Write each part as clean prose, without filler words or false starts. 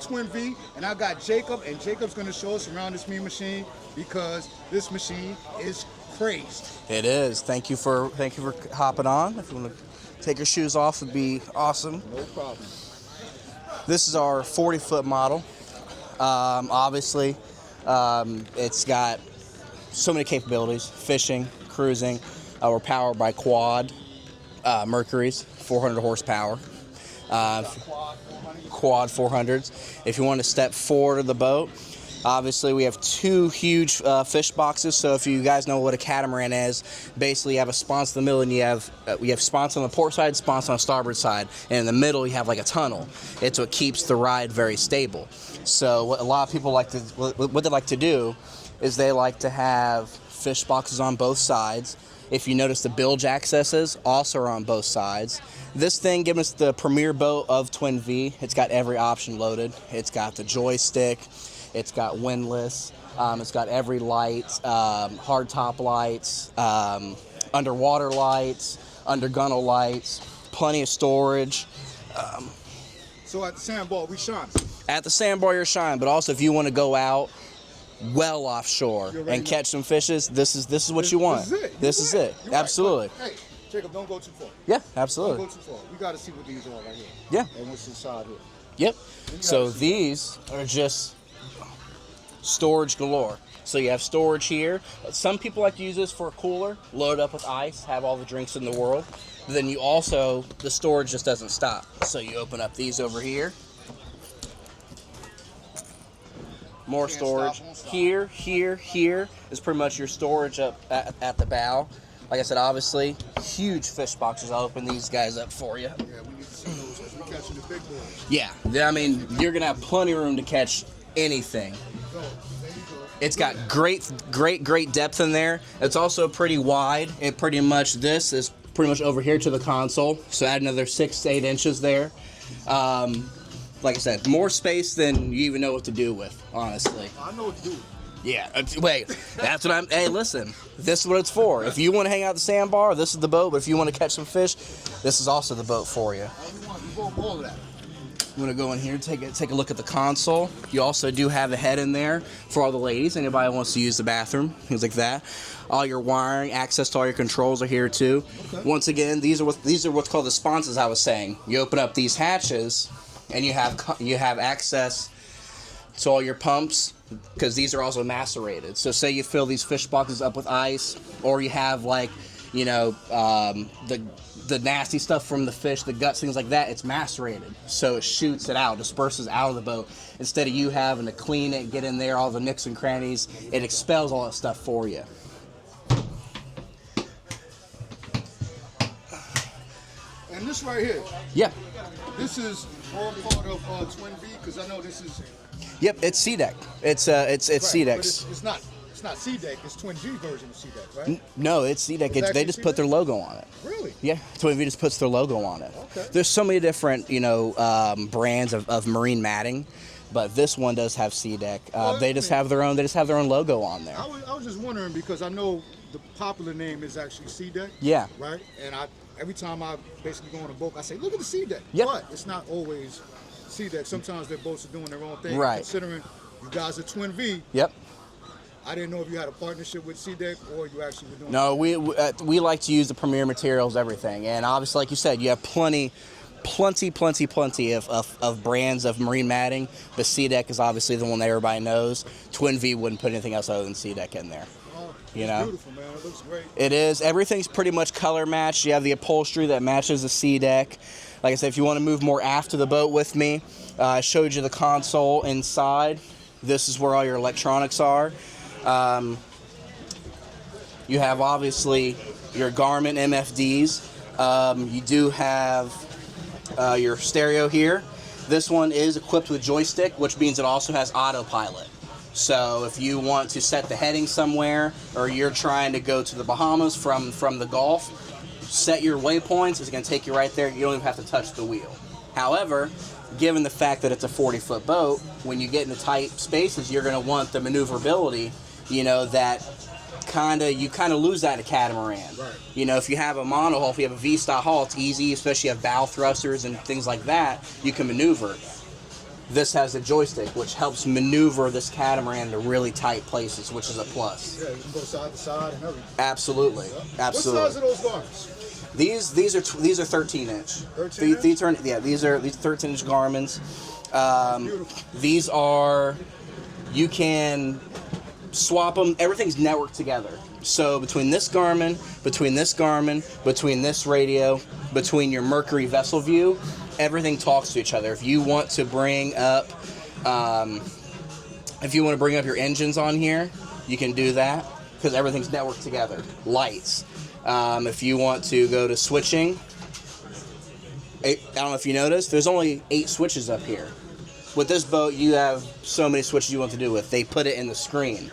Twin Vee, and I got Jacob, and Jacob's going to show us around this mean machine because this machine is crazed. It is. Thank you for hopping on. If you want to take your shoes off, it'd be awesome. No problem. This is our 40-foot model. Obviously, it's got so many capabilities: fishing, cruising. We're powered by quad Mercury's, 400 horsepower. Quad 400s. If you want to step forward of the boat, obviously we have two huge fish boxes. So if you guys know what a catamaran is, basically you have a sponge in the middle, and you have sponge on the port side, sponge on the starboard side, and in the middle you have like a tunnel. It's what keeps the ride very stable. So what a lot of people like to, what they like to do is they like to have fish boxes on both sides. If you notice, the bilge accesses also are on both sides. This thing, given us the premier boat of Twin Vee, it's got every option loaded. It's got the joystick, it's got windlass, it's got every light, hard top lights, underwater lights, undergunnel lights, plenty of storage. So at the sandbar, we shine. At the sandbar, you're shine, but also if you want to go out well offshore and catch some fishes, this is what you want. This is it. Absolutely. Hey, Jacob, don't go too far. Yeah, absolutely. Don't go too far. We got to see what these are right here. Yeah. And what's inside here. Yep. So these are just storage galore. So you have storage here. Some people like to use this for a cooler, load up with ice, have all the drinks in the world. But then you also, the storage just doesn't stop. So you open up these over here. More storage. Here is pretty much your storage up at the bow. Like I said, obviously, huge fish boxes. I'll open these guys up for you. Yeah, we need to see those as we catching the big boys. Yeah, I mean, you're going to have plenty of room to catch anything. It's got great depth in there. It's also pretty wide. It pretty much, this is pretty much over here to the console. So add another 6 to 8 inches there. Like I said, more space than you even know what to do with, honestly. I know what to do. Yeah, wait, that's what I'm, hey, listen, this is what it's for. If you want to hang out at the sandbar, this is the boat, but if you want to catch some fish, this is also the boat for you. All of that. You want to go in here, take a look at the console. You also do have a head in there for all the ladies. Anybody who wants to use the bathroom, things like that. All your wiring, access to all your controls are here too. Okay. Once again, these are what's called the sponges. I was saying. You open up these hatches, and you have access to all your pumps, because these are also macerated. So say you fill these fish boxes up with ice, or you have like, you know, the nasty stuff from the fish, the guts, things like that, it's macerated. So it shoots it out, disperses out of the boat. Instead of you having to clean it, get in there, all the nicks and crannies, it expels all that stuff for you. And this right here. Yeah. This is all part of Twin Vee, because I know this is. Yep, it's C-Deck. It's C-Deck. It's not C-Deck. It's Twin Vee version of C-Deck, right? No, it's C-Deck. They just put their logo on it. Really? Yeah, Twin Vee just puts their logo on it. Okay. There's so many different, brands of marine matting, but this one does have C-Deck. They just have their own logo on there. I was just wondering, because I know the popular name is actually C-Deck. Yeah. Right? And every time I basically go on a boat, I say, look at the C-Deck. Yep. But it's not always C-Deck. Sometimes their boats are doing their own thing. Right. Considering you guys are Twin Vee. Yep. I didn't know if you had a partnership with C-Deck or you actually were doing. No, we like to use the premier materials, everything, and obviously, like you said, you have plenty of brands of marine matting, but C-Deck is obviously the one that everybody knows. Twin Vee wouldn't put anything else other than C-Deck in there. It's beautiful, man. It looks great. It is. Everything's pretty much color matched. You have the upholstery that matches the C-Deck. Like I said, if you want to move more aft to the boat with me, I showed you the console inside. This is where all your electronics are. You have obviously your Garmin MFDs. You do have your stereo here. This one is equipped with joystick, which means it also has autopilot. So if you want to set the heading somewhere, or you're trying to go to the Bahamas from the Gulf, set your waypoints. It's going to take you right there. You don't even have to touch the wheel. However, given the fact that it's a 40-foot boat, when you get into tight spaces, you're going to want the maneuverability, that you kind of lose that at a catamaran. Right. If you have a monohull, if you have a V-style hull, it's easy, especially if you have bow thrusters and things like that, you can maneuver. This has a joystick, which helps maneuver this catamaran to really tight places, which is a plus. Yeah, you can go side to side and everything. Absolutely, absolutely. What size are those garments? These are 13 inch. 13 inch? These are 13 inch Garmins. These are, you can swap them. Everything's networked together. So between this Garmin, between this radio, between your Mercury vessel view, everything talks to each other. If you want to bring up, your engines on here, you can do that because everything's networked together. Lights. If you want to go to switching, I don't know if you noticed, there's only 8 switches up here. With this boat, you have so many switches you want to do with. They put it in the screen.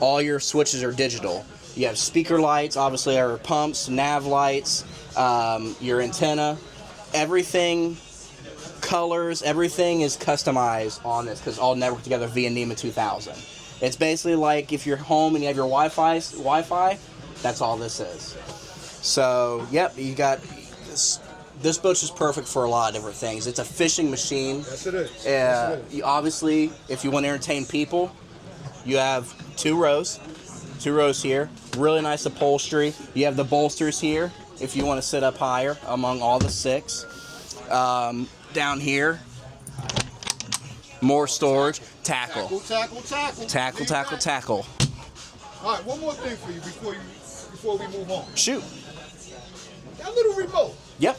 All your switches are digital. You have speaker lights, obviously our pumps, nav lights, your antenna, everything, colors, everything is customized on this because all networked together via NEMA 2000. It's basically like if you're home and you have your Wi-Fi, that's all this is. So, yep, you got this. This boat's just perfect for a lot of different things. It's a fishing machine. Yes, it is. Yes, it is. Obviously, if you want to entertain people, you have 2 rows here. Really nice upholstery. You have the bolsters here if you want to sit up higher among all the 6. Down here, more storage. Tackle. Tackle. All right, one more thing for you before we move on. Shoot. That little remote. Yep.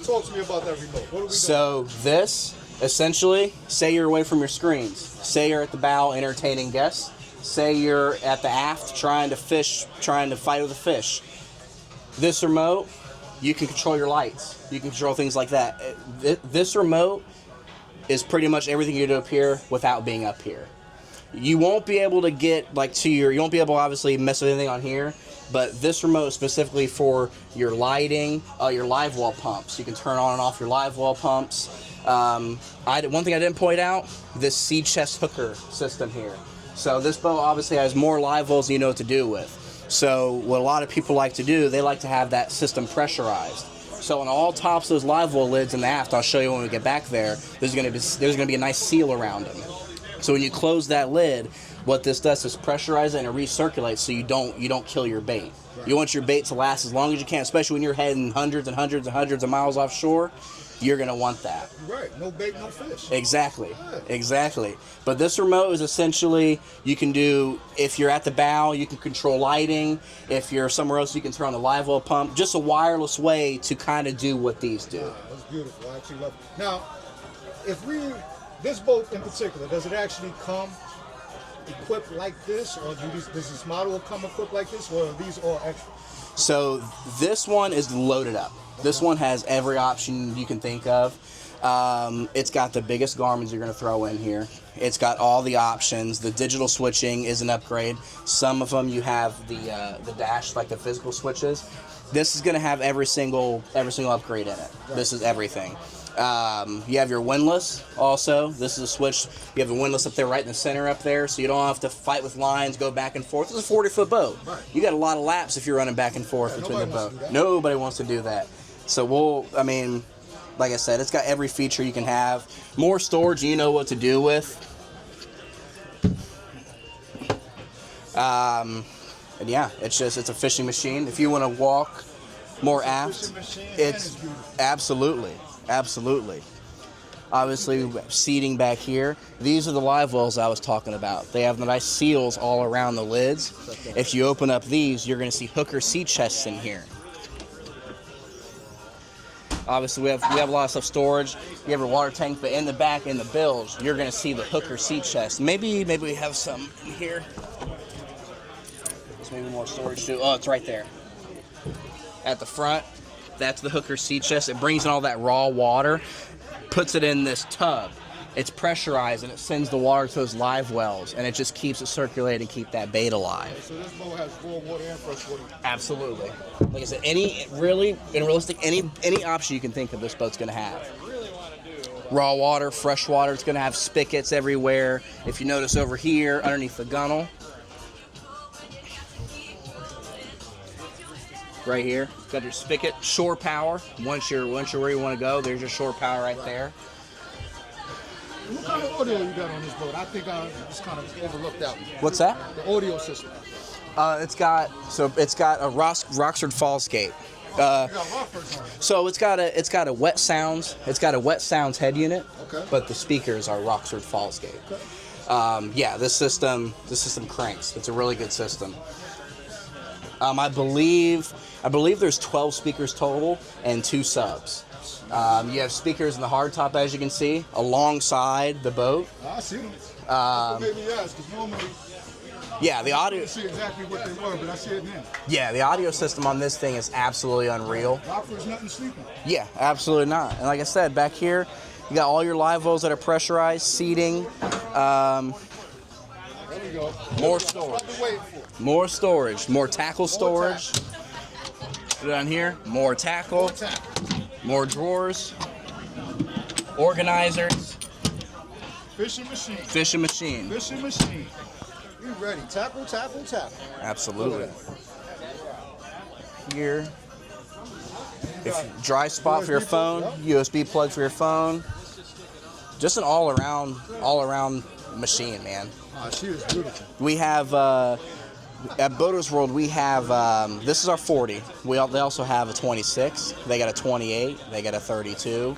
Talk to me about that remote. What are we doing? So this, essentially, say you're away from your screens. Say you're at the bow entertaining guests. Say you're at the aft trying to fight with a fish. This remote, you can control your lights. You can control things like that. This remote is pretty much everything you do up here without being up here. You won't be able to get you won't be able to obviously mess with anything on here, but this remote is specifically for your lighting, your live well pumps. You can turn on and off your live well pumps. One thing I didn't point out, this sea chest hooker system here. So this boat obviously has more live wells than you know what to do with. So what a lot of people like to do, they like to have that system pressurized. So on all tops of those live well lids in the aft, I'll show you when we get back there, there's going to be a nice seal around them. So when you close that lid, what this does is pressurize it and it recirculates so you don't kill your bait. You want your bait to last as long as you can, especially when you're heading hundreds and hundreds and hundreds of miles offshore. You're going to want that. Right. No bait, no fish. Exactly. Yeah. Exactly. But this remote is essentially, you can do, if you're at the bow, you can control lighting. If you're somewhere else, you can turn on the live well pump. Just a wireless way to kind of do what these do. Yeah, that's beautiful. I actually love it. Now, this boat in particular, does it actually come equipped like this, or does this model come equipped like this, or are these all extra? So this one is loaded up. This one has every option you can think of. It's got the biggest Garmins you're going to throw in here. It's got all the options. The digital switching is an upgrade. Some of them you have the dash, like the physical switches. This is going to have every single upgrade in it. Right. This is everything. You have your windlass also. This is a switch. You have a windlass up there right in the center up there, so you don't have to fight with lines, go back and forth. This is a 40-foot boat. Right. You got a lot of laps if you're running back and forth between the boat. Nobody wants to do that. So like I said, it's got every feature you can have. More storage, you know what to do with. And yeah, it's a fishing machine. If you want to walk more aft, it's absolutely. Obviously, seating back here. These are the live wells I was talking about. They have the nice seals all around the lids. If you open up these, you're going to see hooker sea chests in here. Obviously, we have a lot of stuff storage. You have a water tank, but in the back, in the bilge, you're going to see the hooker sea chest. Maybe we have some in here. There's maybe more storage too. Oh, it's right there. At the front, that's the hooker sea chest. It brings in all that raw water, puts it in this tub. It's pressurized and it sends the water to those live wells, and it just keeps it circulating, keep that bait alive. So this boat has raw water and fresh water. Absolutely. Like I said, any option you can think of, this boat's going to have. Raw water, fresh water. It's going to have spigots everywhere. If you notice over here, underneath the gunnel, right here, got your spigot, shore power. Once you're where you want to go, there's your shore power right there. What kind of audio you got on this boat? I think I just kind of overlooked that one. What's that? The audio system. It's got a Rockford Falls gate. You got Rockfords on it. So it's got a wet sounds. It's got a wet sounds head unit. Okay. But the speakers are Rockford Falls gate. Okay. Yeah, this system cranks. It's a really good system. I believe there's 12 speakers total and 2 subs. You have speakers in the hardtop, as you can see, alongside the boat. I see them. That's what made me ask, because normally Yeah, the I audio. didn't see exactly what they were, but I see it now. Yeah, the audio system on this thing is absolutely unreal. Rockford's nothing sleeping. Yeah, absolutely not. And like I said, back here, you got all your live wells that are pressurized, seating, There we go. more What storage, we waiting for? more storage, more tackle storage. Down here, more tackle, More tackle. more drawers, organizers, Fishing machine. fishing machine. Fishing machine. You ready? Tackle, tackle, tackle. Absolutely. Here, dry spot for your phone, USB plug for your phone. Just an all around machine, man. Ah, she is beautiful. We have at Boaters World. We have this is our 40. They also have a 26. They got a 28. They got a 32.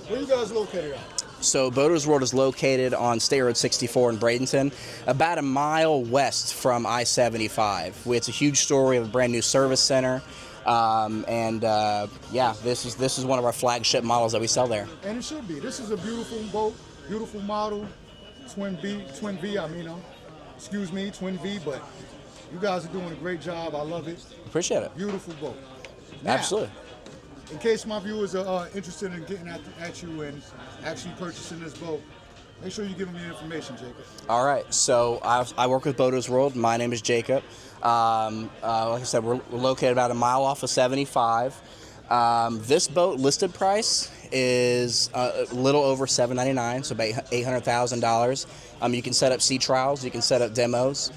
Where you guys located at? So Boaters World is located on State Road 64 in Bradenton, about a mile west from I-75. It's a huge store. We have a brand new service center, yeah, this is one of our flagship models that we sell there. And it should be. This is a beautiful boat, beautiful model, Twin Vee. Excuse me, Twin Vee. But you guys are doing a great job. I love it. Appreciate it. Beautiful boat. Now, Absolutely. in case my viewers are interested in getting at you and actually purchasing this boat, make sure you give them your information, Jacob. All right, so I work with Boaters World. My name is Jacob. Like I said, we're located about a mile off of 75. This boat listed price is a little over $799, so about $800,000. You can set up sea trials, you can set up demos.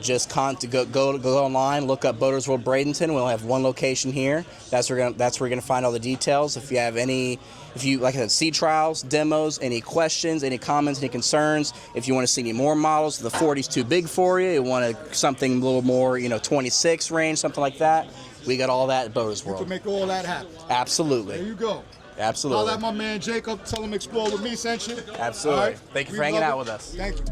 Just go online, look up Boaters World Bradenton. We'll have one location here. That's where you're gonna find all the details. If you like I said, sea trials, demos, any questions, any comments, any concerns, if you want to see any more models, the 40's too big for you want something a little more, 26 range, something like that, we got all that at Boaters You World. can make all that happen. Absolutely. There you go. Absolutely. Holla at my man Jacob. Tell him Xplore With Me sent you. Absolutely. All right? Thank you We for hanging love out it. with us. Thank you.